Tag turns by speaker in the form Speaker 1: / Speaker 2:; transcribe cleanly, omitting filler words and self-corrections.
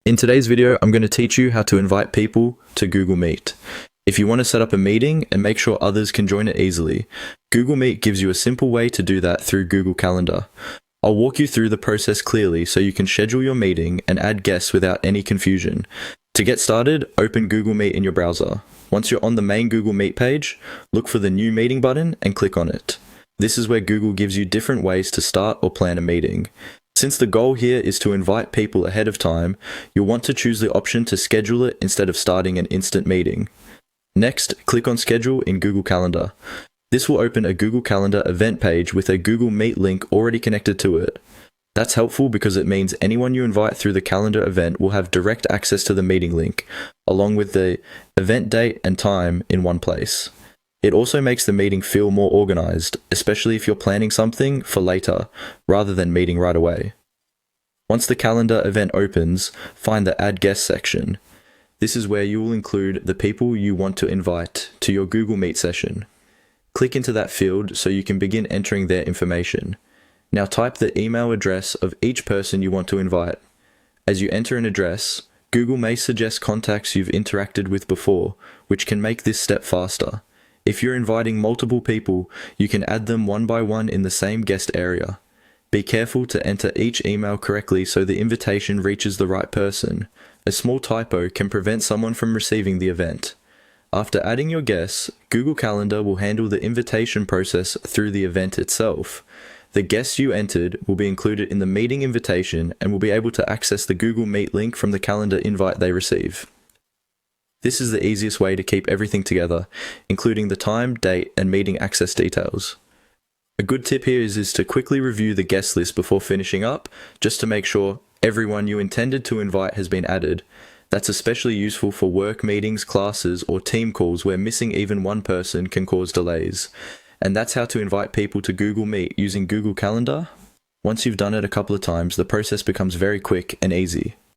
Speaker 1: In today's video, I'm going to teach you how to invite people to Google Meet. If you want to set up a meeting and make sure others can join it easily, Google Meet gives you a simple way to do that through Google Calendar. I'll walk you through the process clearly so you can schedule your meeting and add guests without any confusion. To get started, open Google Meet in your browser. Once you're on the main Google Meet page, look for the New Meeting button and click on it. This is where Google gives you different ways to start or plan a meeting. Since the goal here is to invite people ahead of time, you'll want to choose the option to schedule it instead of starting an instant meeting. Next, click on Schedule in Google Calendar. This will open a Google Calendar event page with a Google Meet link already connected to it. That's helpful because it means anyone you invite through the calendar event will have direct access to the meeting link, along with the event date and time in one place. It also makes the meeting feel more organized, especially if you're planning something for later, rather than meeting right away. Once the calendar event opens, find the Add Guests section. This is where you will include the people you want to invite to your Google Meet session. Click into that field so you can begin entering their information. Now type the email address of each person you want to invite. As you enter an address, Google may suggest contacts you've interacted with before, which can make this step faster. If you're inviting multiple people, you can add them one by one in the same guest area. Be careful to enter each email correctly so the invitation reaches the right person. A small typo can prevent someone from receiving the event. After adding your guests, Google Calendar will handle the invitation process through the event itself. The guests you entered will be included in the meeting invitation and will be able to access the Google Meet link from the calendar invite they receive. This is the easiest way to keep everything together, including the time, date, and meeting access details. A good tip here is to quickly review the guest list before finishing up, just to make sure everyone you intended to invite has been added. That's especially useful for work meetings, classes, or team calls where missing even one person can cause delays. And that's how to invite people to Google Meet using Google Calendar. Once you've done it a couple of times, the process becomes very quick and easy.